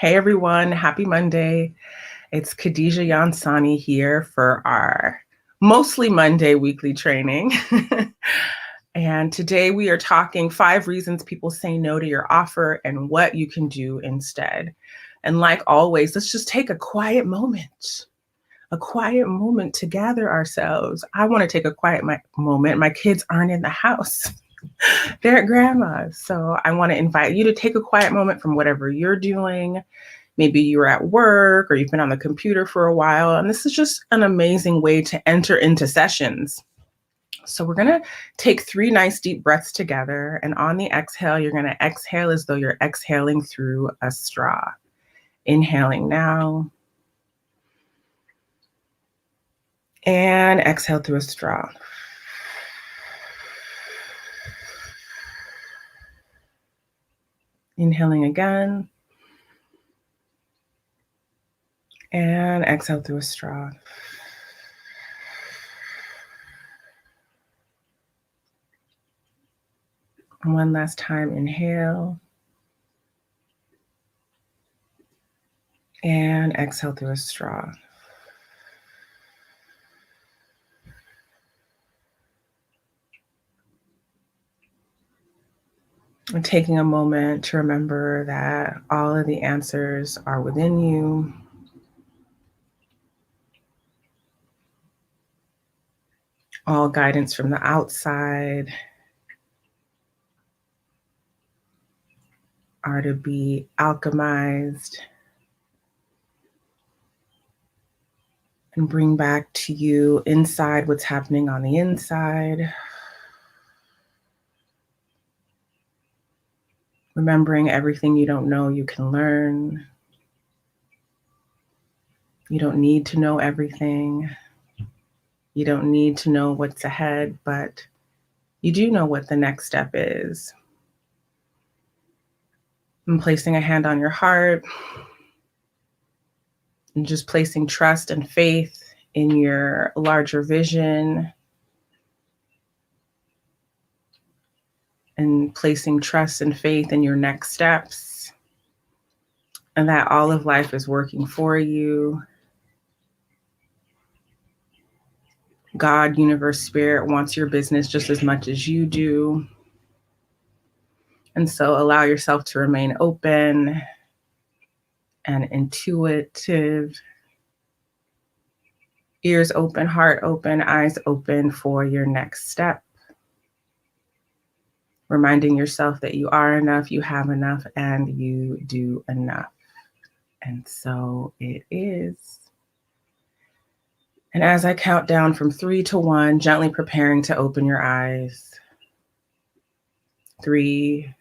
Hey everyone, happy Monday. It's Khadija Yansani here for our mostly Monday weekly training. And today we are talking 5 reasons people say no to your offer and what you can do instead. And like always, let's just take a quiet moment to gather ourselves. I want to take a quiet moment. My kids aren't in the house. They're at grandma's. So I want to invite you to take a quiet moment from whatever you're doing. Maybe you're at work or you've been on the computer for a while, and this is just an amazing way to enter into sessions. So we're going to take 3 nice deep breaths together, and on the exhale, you're going to exhale as though you're exhaling through a straw. Inhaling now, and exhale through a straw. Inhaling again, and exhale through a straw. And one last time, inhale. And exhale through a straw. And taking a moment to remember that all of the answers are within you. All guidance from the outside are to be alchemized and bring back to you inside what's happening on the inside. Remembering everything you don't know, you can learn. You don't need to know everything. You don't need to know what's ahead, but you do know what the next step is. And placing a hand on your heart and just placing trust and faith in your larger vision and placing trust and faith in your next steps and that all of life is working for you. God, universe, spirit wants your business just as much as you do. And so allow yourself to remain open and intuitive, ears open, heart open, eyes open for your next step. Reminding yourself that you are enough, you have enough, and you do enough. And so it is. And as I count down from 3 to 1, gently preparing to open your eyes. 3,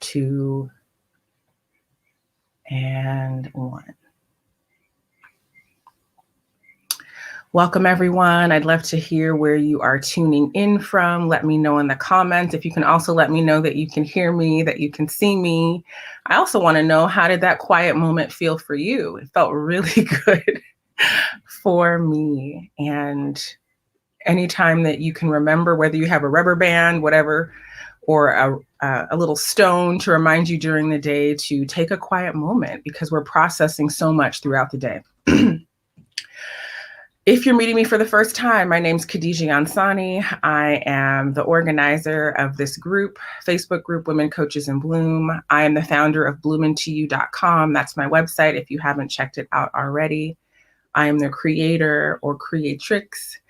2, and 1. Welcome, everyone. I'd love to hear where you are tuning in from. Let me know in the comments. If you can also let me know that you can hear me, that you can see me. I also want to know, how did that quiet moment feel for you? It felt really good for me. And anytime that you can remember, whether you have a rubber band, whatever, or a little stone to remind you during the day to take a quiet moment, because we're processing so much throughout the day. If you're meeting me for the first time, my name's Khadija Yansani. I am the organizer of this group, Facebook group, Women Coaches in Bloom. I am the founder of bloomintoyou.com. That's my website if you haven't checked it out already. I am the creator or creatrix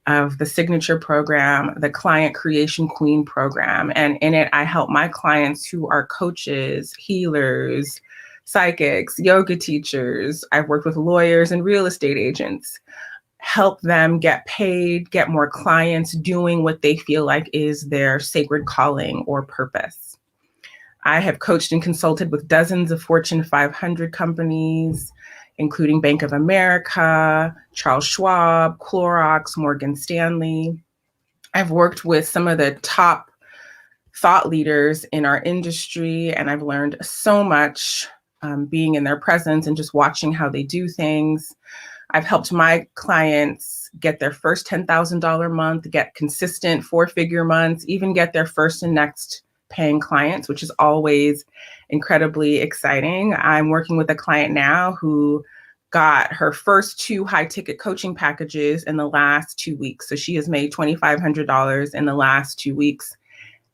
of the signature program, the Client Creation Queen program. And in it, I help my clients who are coaches, healers, psychics, yoga teachers. I've worked with lawyers and real estate agents. Help them get paid, get more clients doing what they feel like is their sacred calling or purpose. I have coached and consulted with dozens of Fortune 500 companies, including Bank of America, Charles Schwab, Clorox, Morgan Stanley. I've worked with some of the top thought leaders in our industry, and I've learned so much being in their presence and just watching how they do things. I've helped my clients get their first $10,000 month, get consistent 4-figure months, even get their first and next paying clients, which is always incredibly exciting. I'm working with a client now who got her first 2 high ticket coaching packages in the last 2 weeks. So she has made $2,500 in the last 2 weeks.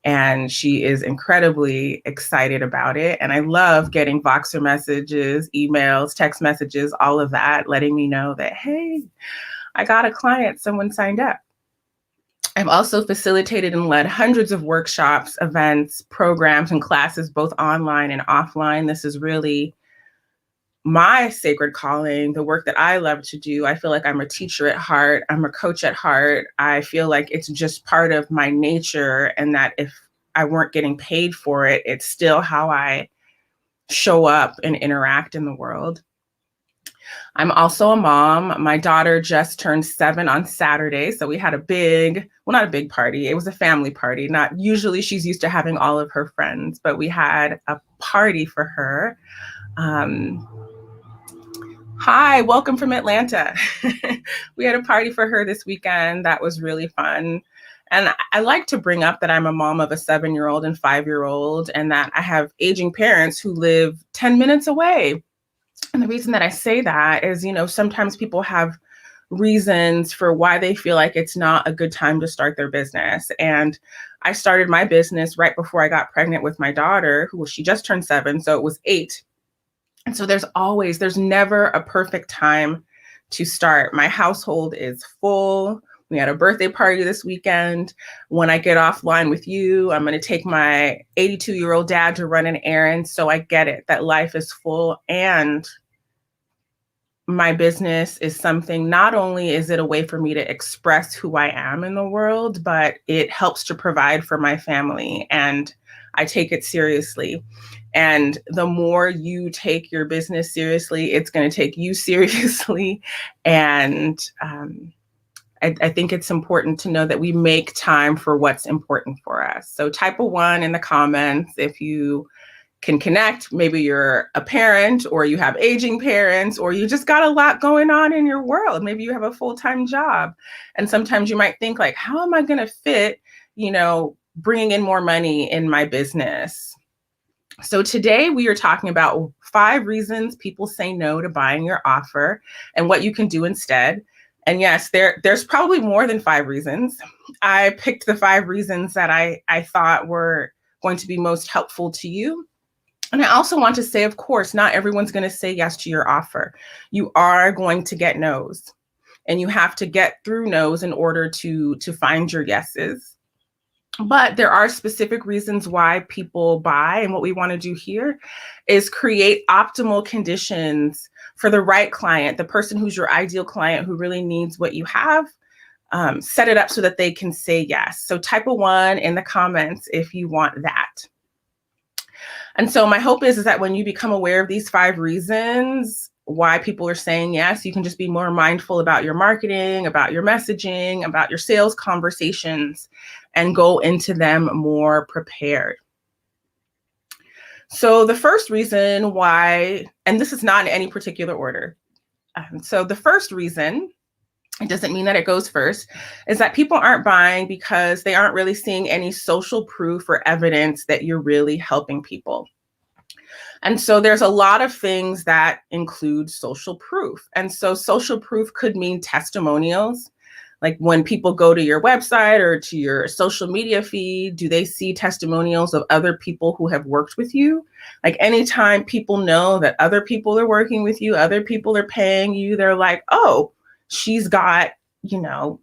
And she is incredibly excited about it. And I love getting Voxer messages, emails, text messages, all of that, letting me know that, hey, I got a client, someone signed up. I've also facilitated and led hundreds of workshops, events, programs, and classes, both online and offline. This is really my sacred calling, the work that I love to do. I feel like I'm a teacher at heart. I'm a coach at heart. I feel like it's just part of my nature, and that if I weren't getting paid for it, it's still how I show up and interact in the world. I'm also a mom. My daughter just turned 7 on Saturday. So we had not a big party. It was a family party. Not usually she's used to having all of her friends, but we had a party for her. Hi, welcome from Atlanta. We had a party for her this weekend. That was really fun. And I like to bring up that I'm a mom of a 7-year-old and 5-year-old, and that I have aging parents who live 10 minutes away. And the reason that I say that is, sometimes people have reasons for why they feel like it's not a good time to start their business. And I started my business right before I got pregnant with my daughter, she just turned 7, so it was 8. And so there's never a perfect time to start. My household is full. We had a birthday party this weekend. When I get offline with you, I'm going to take my 82-year-old dad to run an errand. So I get it that life is full, and my business is something, not only is it a way for me to express who I am in the world, but it helps to provide for my family, and I take it seriously. And the more you take your business seriously, it's going to take you seriously. And I think it's important to know that we make time for what's important for us. So type a 1 in the comments if you can connect. Maybe you're a parent, or you have aging parents, or you just got a lot going on in your world. Maybe you have a full-time job. And sometimes you might think like, how am I going to fit, bringing in more money in my business? So today we are talking about 5 reasons people say no to buying your offer and what you can do instead. And yes, there's probably more than 5 reasons. I picked the 5 reasons that I thought were going to be most helpful to you. And I also want to say, of course, not everyone's going to say yes to your offer. You are going to get no's, and you have to get through no's in order to find your yeses. But there are specific reasons why people buy. And what we want to do here is create optimal conditions for the right client, the person who's your ideal client, who really needs what you have. Set it up so that they can say yes. So type a 1 in the comments if you want that. And so my hope is that when you become aware of these 5 reasons why people are saying yes, you can just be more mindful about your marketing, about your messaging, about your sales conversations, and go into them more prepared. So the first reason why, and this is not in any particular order. So the first reason, it doesn't mean that it goes first, is that people aren't buying because they aren't really seeing any social proof or evidence that you're really helping people. And so there's a lot of things that include social proof. And so social proof could mean testimonials. Like when people go to your website or to your social media feed, do they see testimonials of other people who have worked with you? Like anytime people know that other people are working with you, other people are paying you, they're like, oh, she's got,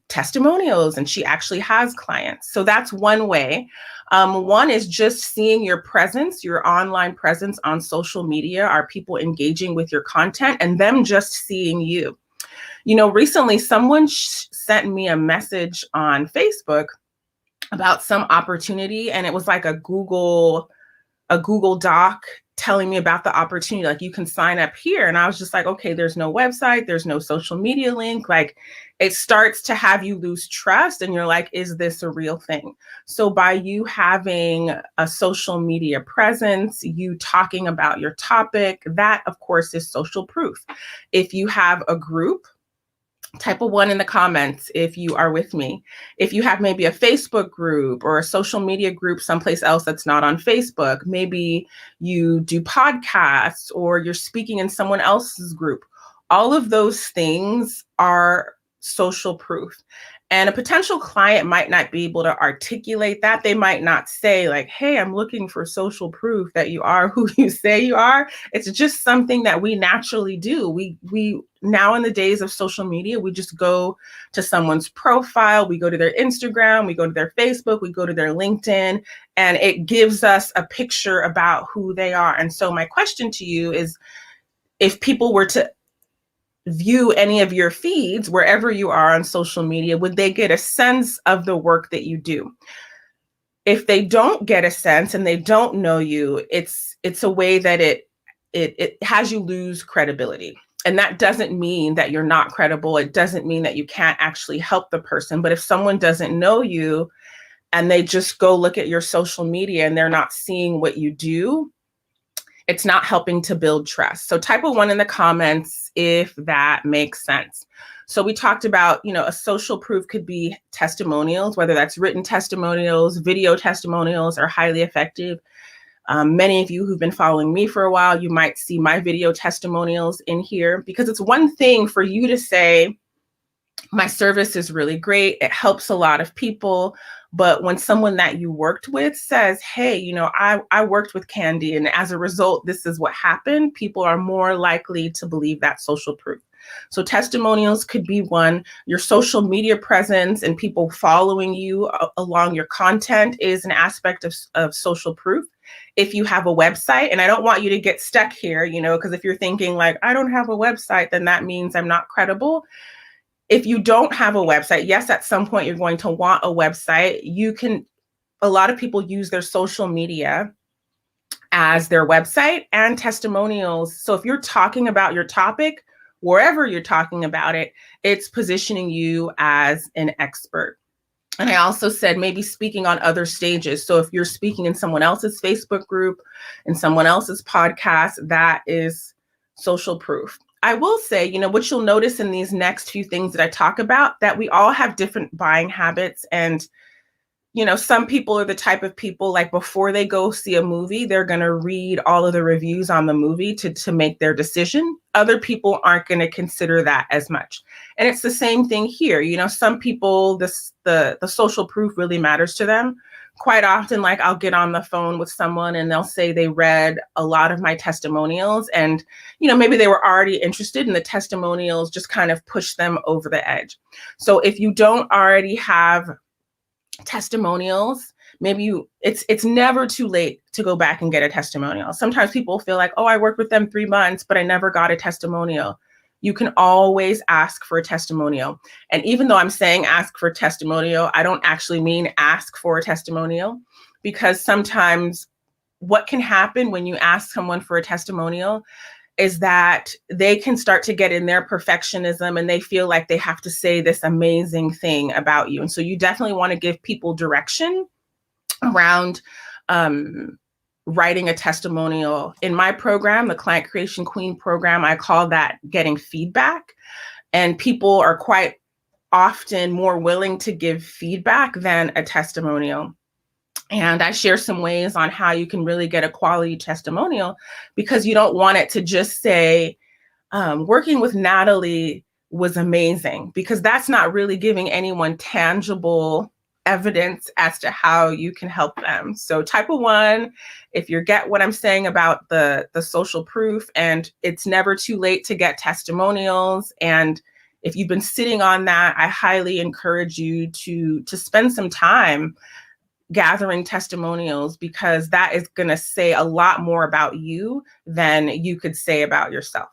testimonials and she actually has clients. So that's one way. One is just seeing your presence, your online presence on social media. Are people engaging with your content and them just seeing you? Recently someone sent me a message on Facebook about some opportunity, and it was like a Google Doc telling me about the opportunity, like you can sign up here. And I was just like, okay, there's no website, there's no social media link. Like it starts to have you lose trust, and you're like, is this a real thing? So by you having a social media presence, you talking about your topic, that of course is social proof. If you have a group, Type a 1 in the comments if you are with me. If you have maybe a Facebook group or a social media group someplace else that's not on Facebook, maybe you do podcasts or you're speaking in someone else's group. All of those things are social proof. And a potential client might not be able to articulate that. They might not say like, hey, I'm looking for social proof that you are who you say you are. It's just something that we naturally do. We now in the days of social media, we just go to someone's profile, we go to their Instagram, we go to their Facebook, we go to their LinkedIn, and it gives us a picture about who they are. And so my question to you is, if people were to view any of your feeds wherever you are on social media, would they get a sense of the work that you do? If they don't get a sense and they don't know you, it's a way that it has you lose credibility. And that doesn't mean that you're not credible. It doesn't mean that you can't actually help the person. But if someone doesn't know you and they just go look at your social media and they're not seeing what you do, it's not helping to build trust. So type a 1 in the comments if that makes sense. So we talked about, a social proof could be testimonials, whether that's written testimonials, video testimonials, or highly effective. Many of you who've been following me for a while, you might see my video testimonials in here, because it's one thing for you to say, my service is really great, it helps a lot of people. But when someone that you worked with says, hey, I worked with Candy, and as a result, this is what happened, people are more likely to believe that social proof. So testimonials could be one. Your social media presence and people following you along your content is an aspect of social proof. If you have a website, and I don't want you to get stuck here, because if you're thinking like, I don't have a website, then that means I'm not credible. If you don't have a website, yes, at some point you're going to want a website. A lot of people use their social media as their website and testimonials. So if you're talking about your topic, wherever you're talking about it, it's positioning you as an expert. And I also said maybe speaking on other stages. So if you're speaking in someone else's Facebook group, in someone else's podcast, that is social proof. I will say, what you'll notice in these next few things that I talk about, that we all have different buying habits. And, some people are the type of people, like before they go see a movie, they're going to read all of the reviews on the movie to make their decision. Other people aren't going to consider that as much. And it's the same thing here. Some people, the social proof really matters to them. Quite often, like I'll get on the phone with someone and they'll say they read a lot of my testimonials, and, maybe they were already interested, and the testimonials just kind of push them over the edge. So if you don't already have testimonials, maybe it's never too late to go back and get a testimonial. Sometimes people feel like, oh, I worked with them 3 months, but I never got a testimonial. You can always ask for a testimonial. And even though I'm saying ask for a testimonial, I don't actually mean ask for a testimonial, because sometimes what can happen when you ask someone for a testimonial is that they can start to get in their perfectionism and they feel like they have to say this amazing thing about you. And so you definitely want to give people direction around writing a testimonial. In my program, the Client Creation Queen program, I call that getting feedback. And people are quite often more willing to give feedback than a testimonial. And I share some ways on how you can really get a quality testimonial, because you don't want it to just say, working with Natalie was amazing, because that's not really giving anyone tangible evidence as to how you can help them. So type of 1, if you get what I'm saying about the social proof, and it's never too late to get testimonials. And if you've been sitting on that, I highly encourage you to spend some time gathering testimonials, because that is going to say a lot more about you than you could say about yourself.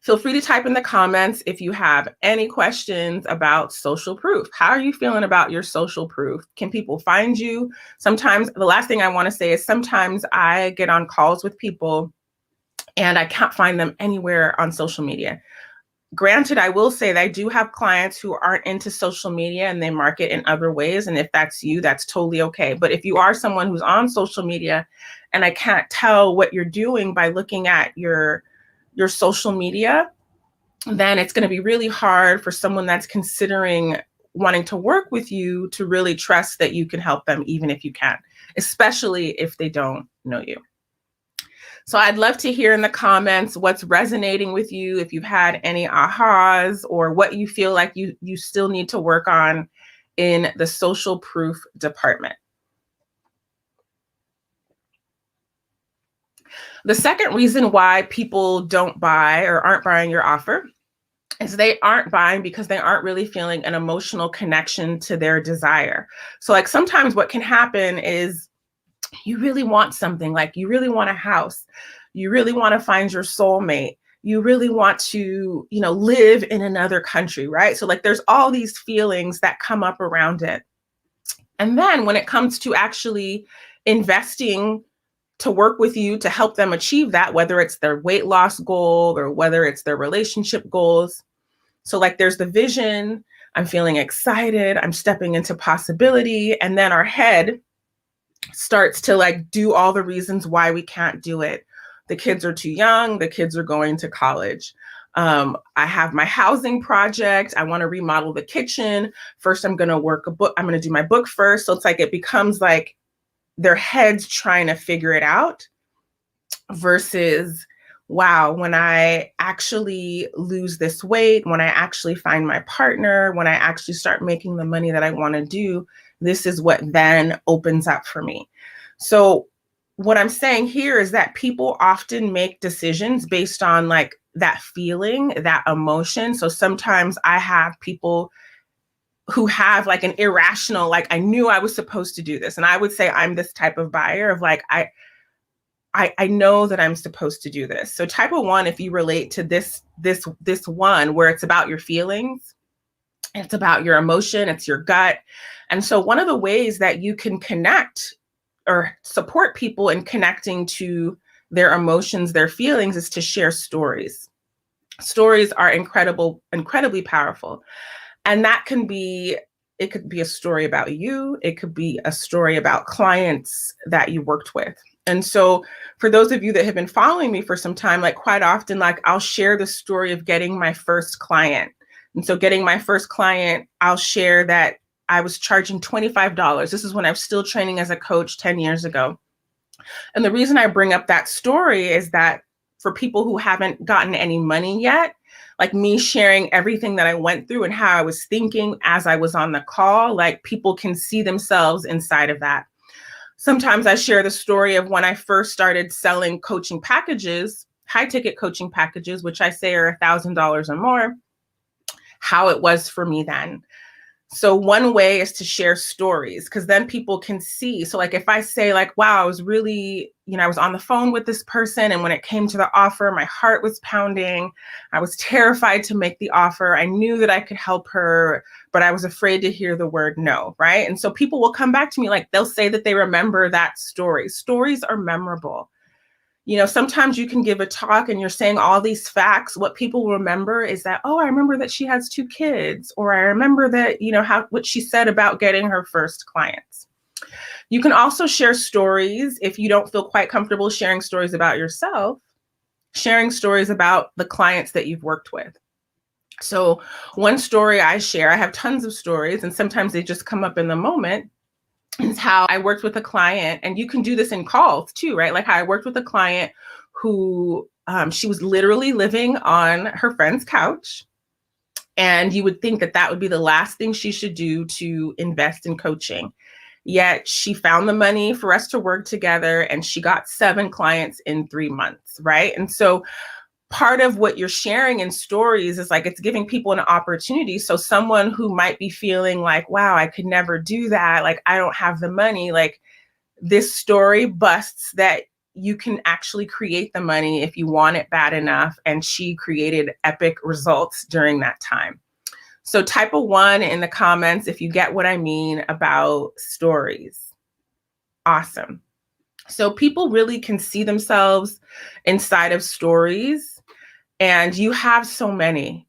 Feel free to type in the comments if you have any questions about social proof. How are you feeling about your social proof? Can people find you? Sometimes, the last thing I want to say is, sometimes I get on calls with people and I can't find them anywhere on social media. Granted, I will say that I do have clients who aren't into social media and they market in other ways. And if that's you, that's totally okay. But if you are someone who's on social media and I can't tell what you're doing by looking at your social media, then it's going to be really hard for someone that's considering wanting to work with you to really trust that you can help them, even if you can, especially if they don't know you. So I'd love to hear in the comments what's resonating with you, if you've had any ahas or what you feel like you still need to work on in the social proof department. The second reason why people don't buy or aren't buying your offer is they aren't buying because they aren't really feeling an emotional connection to their desire. So like sometimes what can happen is you really want something, like you really want a house, you really want to find your soulmate, you really want to, live in another country, right? So like there's all these feelings that come up around it. And then when it comes to actually investing to work with you to help them achieve that, whether it's their weight loss goal or whether it's their relationship goals. So like there's the vision, I'm feeling excited, I'm stepping into possibility, and then our head starts to like do all the reasons why we can't do it. The kids are too young, the kids are going to college. I have my housing project. I want to remodel the kitchen. First, I'm going to do my book first. So it's like, it becomes like their heads trying to figure it out versus, wow, when I actually lose this weight, when I actually find my partner, when I actually start making the money that I want to do, this is what then opens up for me. So what I'm saying here is that people often make decisions based on like that feeling, that emotion. So sometimes I have people who have like an irrational, like I knew I was supposed to do this. And I would say I'm this type of buyer of like, I know that I'm supposed to do this. So type of one, if you relate to this one where it's about your feelings, it's about your emotion, it's your gut. And so one of the ways that you can connect or support people in connecting to their emotions, their feelings, is to share stories. Stories are incredibly powerful. And that it could be a story about you. It could be a story about clients that you worked with. And so for those of you that have been following me for some time, like quite often, like I'll share the story of getting my first client. And so getting my first client, I'll share that I was charging $25. This is when I was still training as a coach 10 years ago. And the reason I bring up that story is that for people who haven't gotten any money yet, like me sharing everything that I went through and how I was thinking as I was on the call, like people can see themselves inside of that. Sometimes I share the story of when I first started selling coaching packages, high ticket coaching packages, which I say are $1,000 or more, how it was for me then. So one way is to share stories, because then people can see. So like if I say like, wow, I was really, I was on the phone with this person, and when it came to the offer, my heart was pounding. I was terrified to make the offer. I knew that I could help her, but I was afraid to hear the word no, right? And so people will come back to me, like they'll say that they remember that story. Stories are memorable. Sometimes you can give a talk and you're saying all these facts. What people remember is that, oh, I remember that she has 2 kids, or I remember that, what she said about getting her first clients. You can also share stories if you don't feel quite comfortable sharing stories about yourself, sharing stories about the clients that you've worked with. So one story I share, I have tons of stories, and sometimes they just come up in the moment, is how I worked with a client, and you can do this in calls too, right? Like how I worked with a client who she was literally living on her friend's couch, and you would think that that would be the last thing she should do to invest in coaching. Yet she found the money for us to work together, and she got 7 clients in 3 months, right? And so part of what you're sharing in stories is like, it's giving people an opportunity. So someone who might be feeling like, wow, I could never do that, like I don't have the money, like this story busts that you can actually create the money if you want it bad enough. And she created epic results during that time. So type a 1 in the comments if you get what I mean about stories. Awesome. So people really can see themselves inside of stories. And you have so many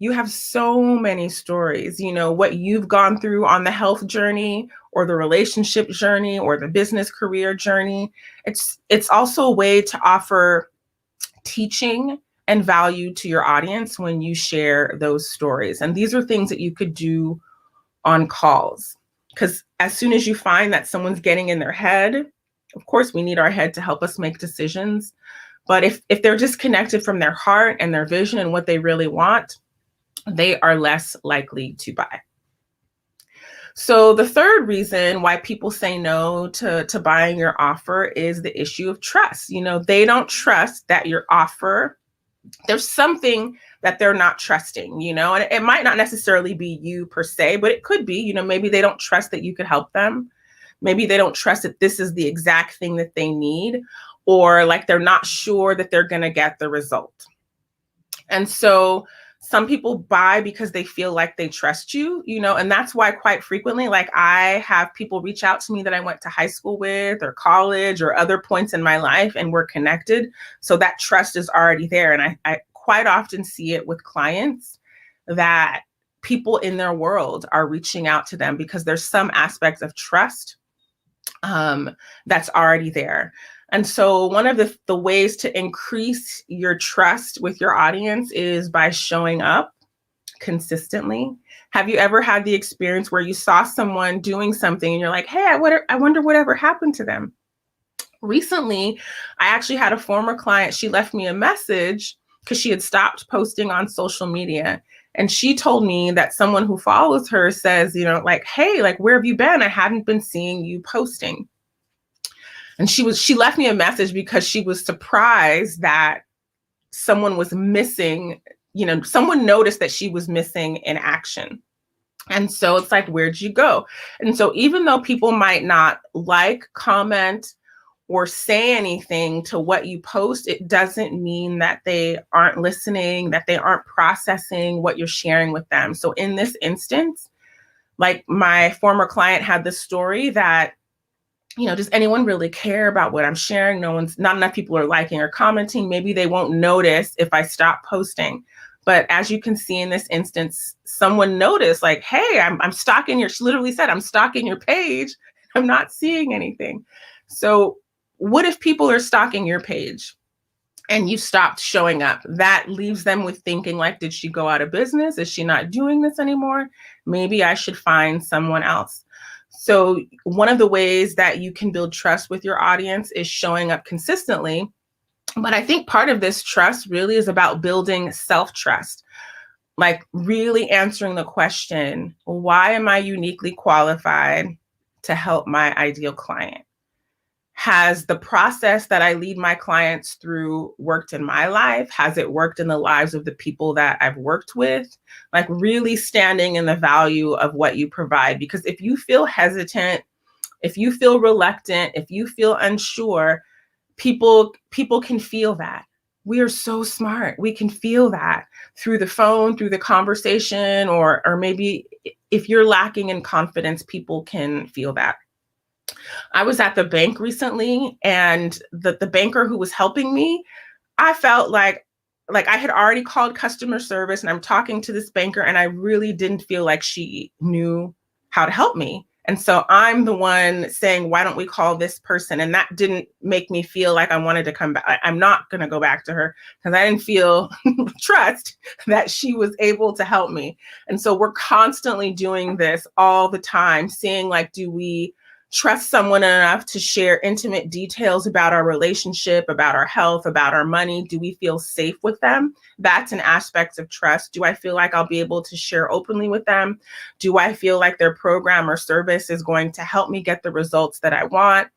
stories, what you've gone through on the health journey or the relationship journey or the business career journey. It's also a way to offer teaching and value to your audience when you share those stories. And these are things that you could do on calls. Because as soon as you find that someone's getting in their head, of course, we need our head to help us make decisions. But if they're disconnected from their heart and their vision and what they really want, they are less likely to buy. So the third reason why people say no to buying your offer is the issue of trust. They don't trust that your offer, there's something that they're not trusting, and it might not necessarily be you per se, but it could be, maybe they don't trust that you could help them. Maybe they don't trust that this is the exact thing that they need, or like they're not sure that they're going to get the result. And so some people buy because they feel like they trust you, and that's why quite frequently, like I have people reach out to me that I went to high school with or college or other points in my life, and we're connected. So that trust is already there. And I quite often see it with clients that people in their world are reaching out to them because there's some aspects of trust that's already there. And so one of the ways to increase your trust with your audience is by showing up consistently. Have you ever had the experience where you saw someone doing something and you're like, hey, I wonder whatever happened to them? Recently, I actually had a former client. She left me a message because she had stopped posting on social media. And she told me that someone who follows her says, like, hey, like, where have you been? I hadn't been seeing you posting. And she left me a message because she was surprised that someone was missing, someone noticed that she was missing in action. And so it's like, where'd you go? And so even though people might not like, comment, or say anything to what you post, it doesn't mean that they aren't listening, that they aren't processing what you're sharing with them. So in this instance, like my former client had this story that, does anyone really care about what I'm sharing? Not enough people are liking or commenting. Maybe they won't notice if I stop posting. But as you can see in this instance, someone noticed like, hey, I'm stalking she literally said, I'm stalking your page. I'm not seeing anything. So what if people are stalking your page and you stopped showing up? That leaves them with thinking like, did she go out of business? Is she not doing this anymore? Maybe I should find someone else. So one of the ways that you can build trust with your audience is showing up consistently. But I think part of this trust really is about building self-trust, like really answering the question, why am I uniquely qualified to help my ideal client? Has the process that I lead my clients through worked in my life? Has it worked in the lives of the people that I've worked with? Like really standing in the value of what you provide. Because if you feel hesitant, if you feel reluctant, if you feel unsure, people can feel that. We are so smart. We can feel that through the phone, through the conversation, or maybe if you're lacking in confidence, people can feel that. I was at the bank recently, and the banker who was helping me, I felt like I had already called customer service and I'm talking to this banker, and I really didn't feel like she knew how to help me. And so I'm the one saying, why don't we call this person? And that didn't make me feel like I wanted to come back. I'm not going to go back to her because I didn't feel trust that she was able to help me. And so we're constantly doing this all the time, seeing like, do we trust someone enough to share intimate details about our relationship, about our health, about our money? Do we feel safe with them? That's an aspect of trust. Do I feel like I'll be able to share openly with them? Do I feel like their program or service is going to help me get the results that I want?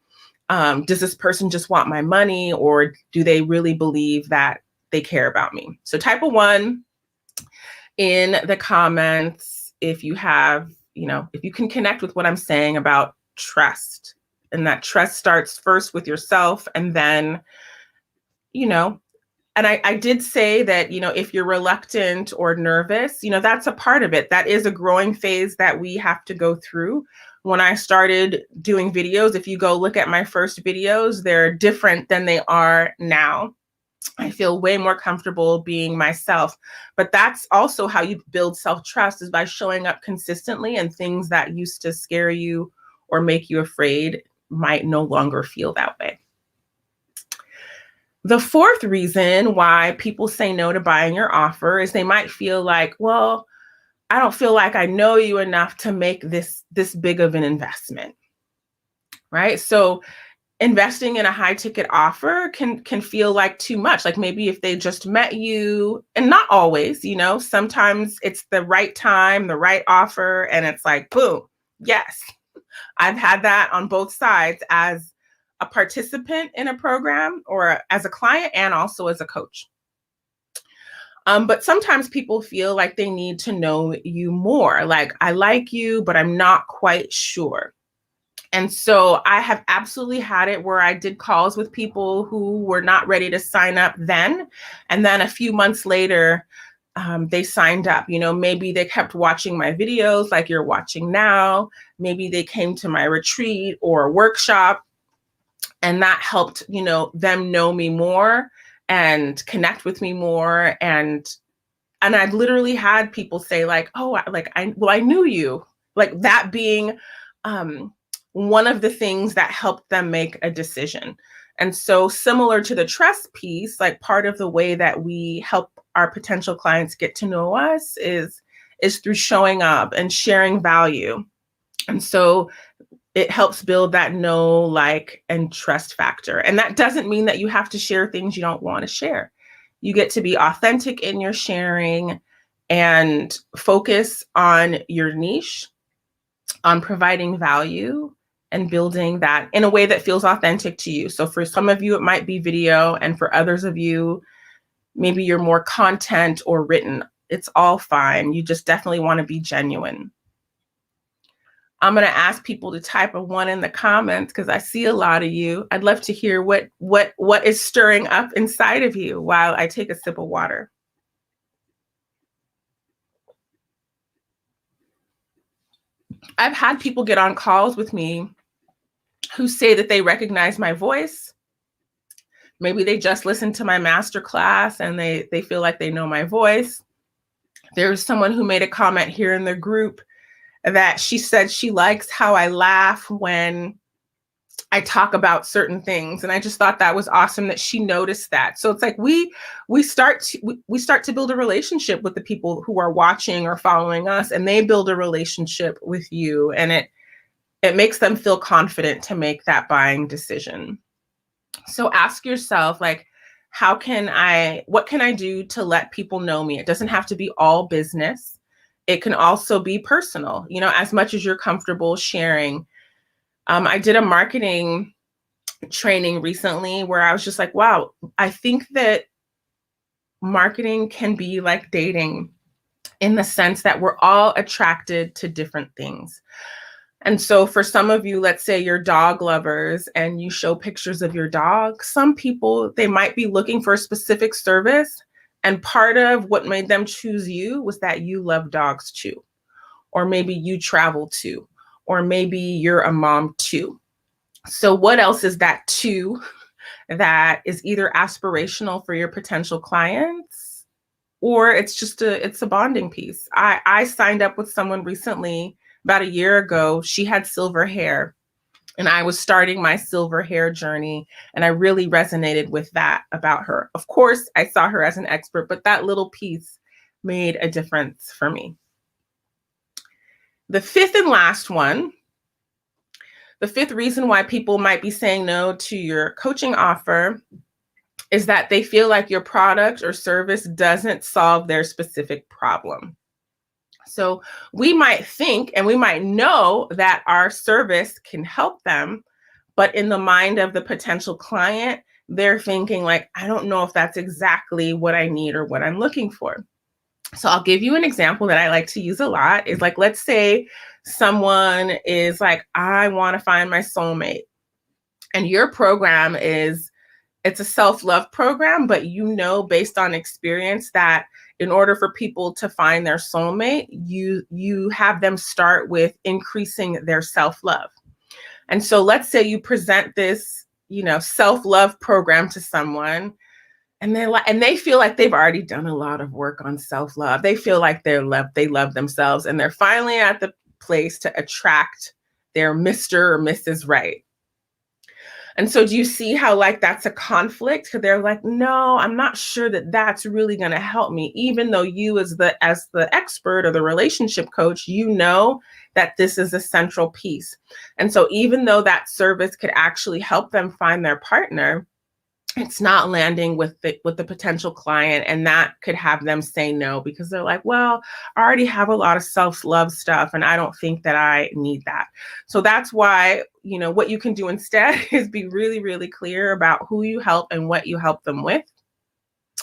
Does this person just want my money, or do they really believe that they care about me? So type a 1 in the comments if you have, if you can connect with what I'm saying about trust. And that trust starts first with yourself, and then, and I did say that, if you're reluctant or nervous, that's a part of it. That is a growing phase that we have to go through. When I started doing videos, if you go look at my first videos, they're different than they are now. I feel way more comfortable being myself. But that's also how you build self-trust, is by showing up consistently, and things that used to scare you or make you afraid might no longer feel that way. The fourth reason why people say no to buying your offer is they might feel like, well, I don't feel like I know you enough to make this big of an investment, right? So investing in a high ticket offer can feel like too much. Like maybe if they just met you, and not always, sometimes it's the right time, the right offer, and it's like, boom, yes. I've had that on both sides as a participant in a program or as a client and also as a coach. But sometimes people feel like they need to know you more. Like, I like you, but I'm not quite sure. And so I have absolutely had it where I did calls with people who were not ready to sign up then. And then a few months later, they signed up. Maybe they kept watching my videos like you're watching now. Maybe they came to my retreat or workshop, and that helped, them know me more and connect with me more. And I've literally had people say like, oh, I knew you, like that being one of the things that helped them make a decision. And so similar to the trust piece, like part of the way that we help our potential clients get to know us is through showing up and sharing value. And so it helps build that know, like, and trust factor. And that doesn't mean that you have to share things you don't want to share. You get to be authentic in your sharing and focus on your niche, on providing value and building that in a way that feels authentic to you. So for some of you, it might be video, and for others of you, maybe you're more content or written. It's all fine. You just definitely want to be genuine. I'm going to ask people to type a 1 in the comments because I see a lot of you. I'd love to hear what is stirring up inside of you while I take a sip of water. I've had people get on calls with me who say that they recognize my voice. Maybe they just listened to my masterclass and they feel like they know my voice. There's someone who made a comment here in the group that she said she likes how I laugh when I talk about certain things. And I just thought that was awesome that she noticed that. So it's like we start to build a relationship with the people who are watching or following us, and they build a relationship with you. And it makes them feel confident to make that buying decision. So ask yourself, like, what can I do to let people know me? It doesn't have to be all business. It can also be personal, as much as you're comfortable sharing. I did a marketing training recently where I was just like, wow, I think that marketing can be like dating in the sense that we're all attracted to different things. And so for some of you, let's say you're dog lovers and you show pictures of your dog, some people, they might be looking for a specific service. And part of what made them choose you was that you love dogs too. Or maybe you travel too. Or maybe you're a mom too. So what else is that too that is either aspirational for your potential clients, or it's a bonding piece? I signed up with someone recently about a year ago. She had silver hair and I was starting my silver hair journey, and I really resonated with that about her. Of course, I saw her as an expert, but that little piece made a difference for me. The fifth and last one, the fifth reason why people might be saying no to your coaching offer is that they feel like your product or service doesn't solve their specific problem. So we might think and we might know that our service can help them, but in the mind of the potential client, they're thinking like, I don't know if that's exactly what I need or what I'm looking for. So I'll give you an example that I like to use a lot is like, let's say someone is like, I want to find my soulmate. And your program it's a self-love program, but based on experience that in order for people to find their soulmate, you have them start with increasing their self-love. And so let's say you present this, self-love program to someone, and they feel like they've already done a lot of work on self-love. They feel like they love themselves, and they're finally at the place to attract their Mr. or Mrs. Right. And so do you see how like that's a conflict? Because they're like, no, I'm not sure that that's really going to help me, even though you as the expert or the relationship coach, you know that this is a central piece. And so even though that service could actually help them find their partner, it's not landing with the potential client, and that could have them say no because they're like, well, I already have a lot of self-love stuff and I don't think that I need that. So that's why, what you can do instead is be really, really clear about who you help and what you help them with.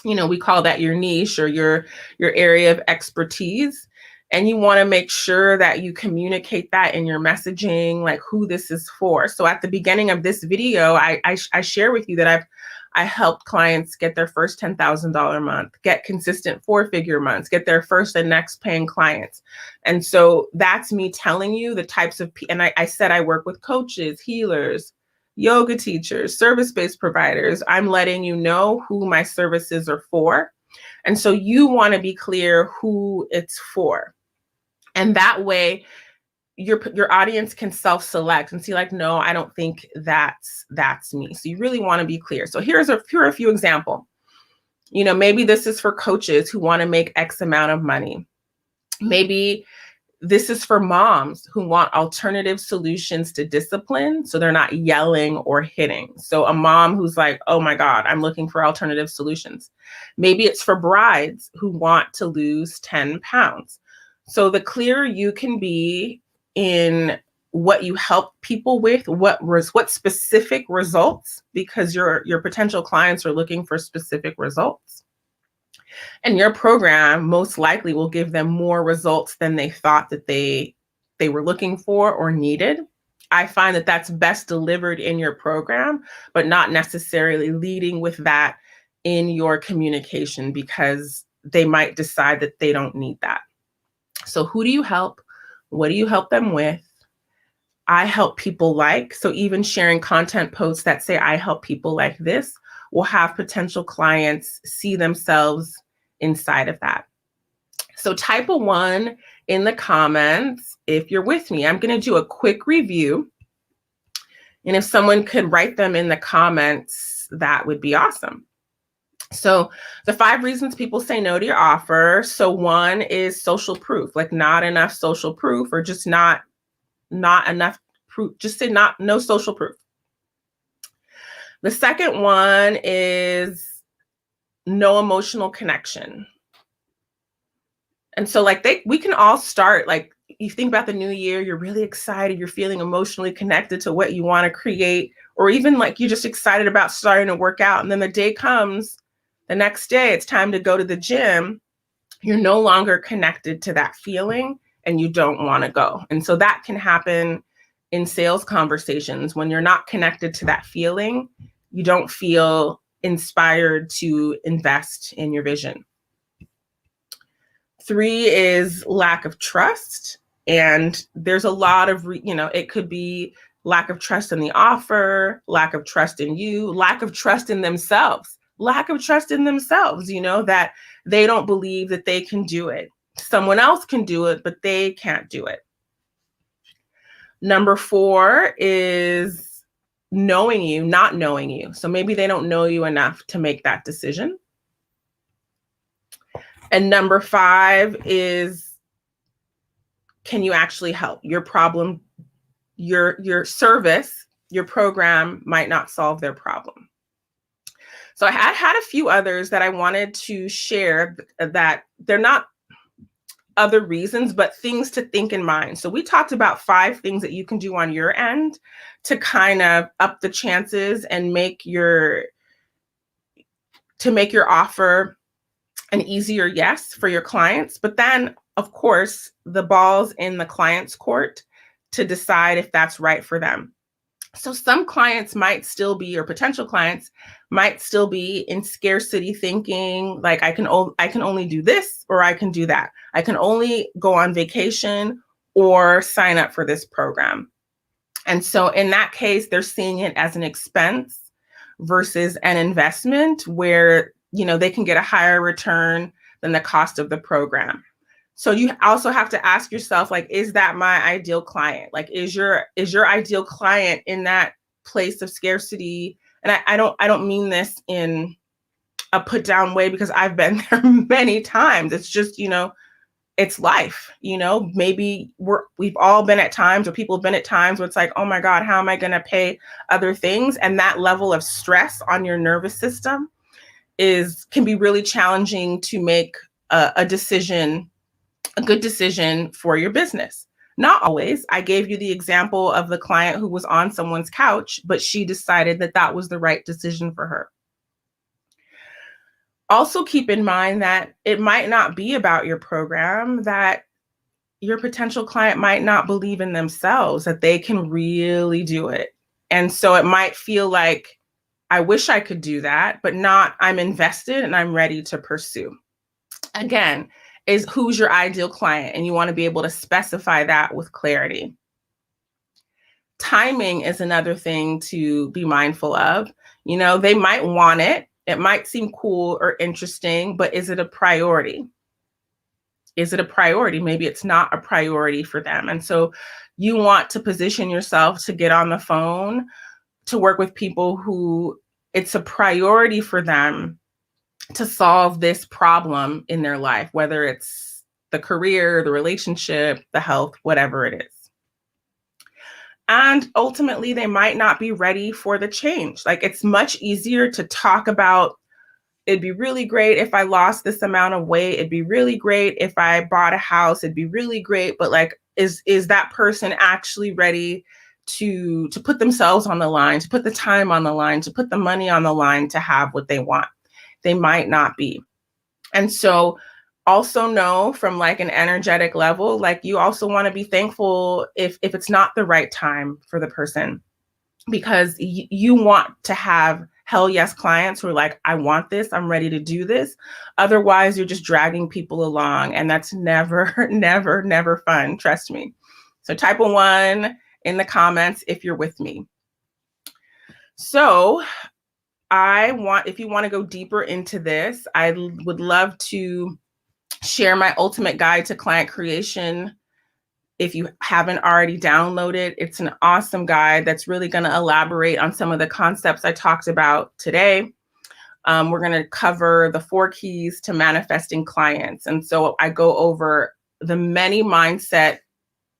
We call that your niche or your area of expertise. And you want to make sure that you communicate that in your messaging, like who this is for. So at the beginning of this video, I share with you that I helped clients get their first $10,000 month, get consistent 4-figure months, get their first and next paying clients. And so that's me telling you the types of, and I said I work with coaches, healers, yoga teachers, service-based providers. I'm letting you know who my services are for. And so you want to be clear who it's for. And that way your audience can self-select and see like, no, I don't think that's me. So you really want to be clear. So here are a few examples. Maybe this is for coaches who want to make X amount of money. Maybe this is for moms who want alternative solutions to discipline, so they're not yelling or hitting. So a mom who's like, oh my God, I'm looking for alternative solutions. Maybe it's for brides who want to lose 10 pounds. So the clearer you can be in what you help people with, what specific results, because your potential clients are looking for specific results. And your program most likely will give them more results than they thought that they were looking for or needed. I find that that's best delivered in your program, but not necessarily leading with that in your communication, because they might decide that they don't need that. So who do you help? What do you help them with? I help people like, so even sharing content posts that say I help people like this will have potential clients see themselves inside of that. So type a 1 in the comments if you're with me. I'm going to do a quick review. And if someone could write them in the comments, that would be awesome. So the 5 reasons people say no to your offer. So 1 is social proof, like not enough social proof, or just not enough proof. Just say no social proof. The second one is no emotional connection. And so like we can all start, like you think about the new year, you're really excited, you're feeling emotionally connected to what you want to create, or even like you're just excited about starting to work out. And then the day comes, the next day, it's time to go to the gym. You're no longer connected to that feeling and you don't want to go. And so that can happen in sales conversations. When you're not connected to that feeling, you don't feel inspired to invest in your vision. 3 is lack of trust. And there's a lot of, it could be lack of trust in the offer, lack of trust in you, lack of trust in themselves, that they don't believe that they can do it. Someone else can do it, but they can't do it. Number 4 is not knowing you. So maybe they don't know you enough to make that decision. And number 5 is, can you actually help? Your problem, your service, your program might not solve their problem. So I had a few others that I wanted to share that they're not other reasons, but things to think in mind. So we talked about 5 things that you can do on your end to kind of up the chances and make your offer an easier yes for your clients. But then, of course, the ball's in the client's court to decide if that's right for them. So some clients might still be, or potential clients might still be in scarcity thinking, like I can only do this or I can do that. I can only go on vacation or sign up for this program. And so in that case, they're seeing it as an expense versus an investment where, they can get a higher return than the cost of the program. So you also have to ask yourself, like, is that my ideal client? Like, is your ideal client in that place of scarcity, and I don't mean this in a put down way, because I've been there many times. It's just, it's life, maybe we've all been at times, or people have been at times where it's like, oh my God, how am I going to pay other things? And that level of stress on your nervous system can be really challenging to make a decision, a good decision for your business. Not always. I gave you the example of the client who was on someone's couch, but she decided that that was the right decision for her. Also keep in mind that it might not be about your program, that your potential client might not believe in themselves, that they can really do it. And so it might feel like, I wish I could do that, but not, I'm invested and I'm ready to pursue. Again, is who's your ideal client? And you want to be able to specify that with clarity. Timing is another thing to be mindful of. They might want it. It might seem cool or interesting, but is it a priority? Is it a priority? Maybe it's not a priority for them. And so you want to position yourself to get on the phone, to work with people who it's a priority for them to solve this problem in their life, whether it's the career, the relationship, the health, whatever it is. And ultimately, they might not be ready for the change. Like, it's much easier to talk about, it'd be really great if I lost this amount of weight. It'd be really great if I bought a house. It'd be really great. But like, is that person actually ready to put themselves on the line, to put the time on the line, to put the money on the line to have what they want? They might not be. And so also know from like an energetic level, like you also want to be thankful if it's not the right time for the person, because you want to have hell yes clients who are like, I want this, I'm ready to do this. Otherwise, you're just dragging people along, and that's never, never, never fun. Trust me. So type a 1 in the comments if you're with me. So if you want to go deeper into this, I would love to share my ultimate guide to client creation. If you haven't already downloaded, it's an awesome guide that's really going to elaborate on some of the concepts I talked about today. We're going to cover the 4 keys to manifesting clients. And so I go over the many mindset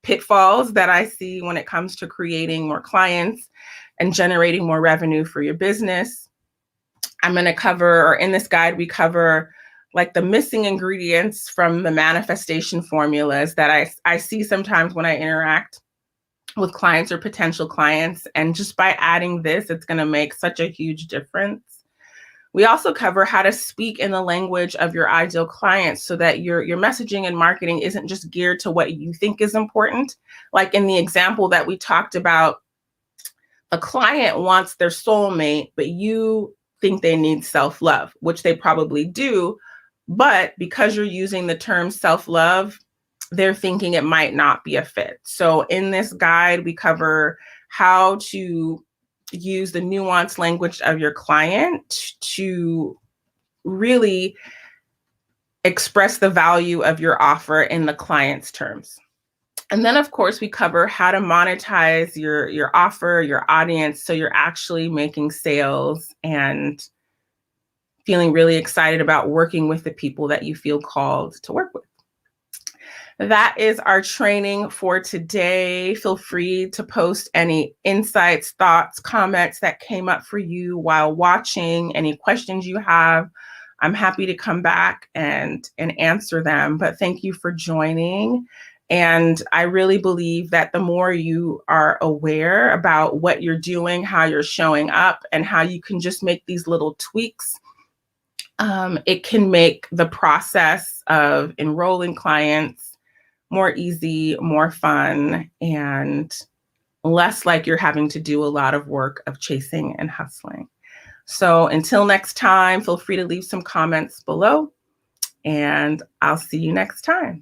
pitfalls that I see when it comes to creating more clients and generating more revenue for your business. I'm going to cover, or in this guide, we cover like the missing ingredients from the manifestation formulas that I see sometimes when I interact with clients or potential clients. And just by adding this, it's going to make such a huge difference. We also cover how to speak in the language of your ideal clients so that your messaging and marketing isn't just geared to what you think is important. Like in the example that we talked about, a client wants their soulmate, but you think they need self-love, which they probably do. But because you're using the term self-love, they're thinking it might not be a fit. So in this guide, we cover how to use the nuanced language of your client to really express the value of your offer in the client's terms. And then, of course, we cover how to monetize your offer, your audience, so you're actually making sales and feeling really excited about working with the people that you feel called to work with. That is our training for today. Feel free to post any insights, thoughts, comments that came up for you while watching, any questions you have. I'm happy to come back and answer them, but thank you for joining. And I really believe that the more you are aware about what you're doing, how you're showing up, and how you can just make these little tweaks, it can make the process of enrolling clients more easy, more fun, and less like you're having to do a lot of work of chasing and hustling. So until next time, feel free to leave some comments below, and I'll see you next time.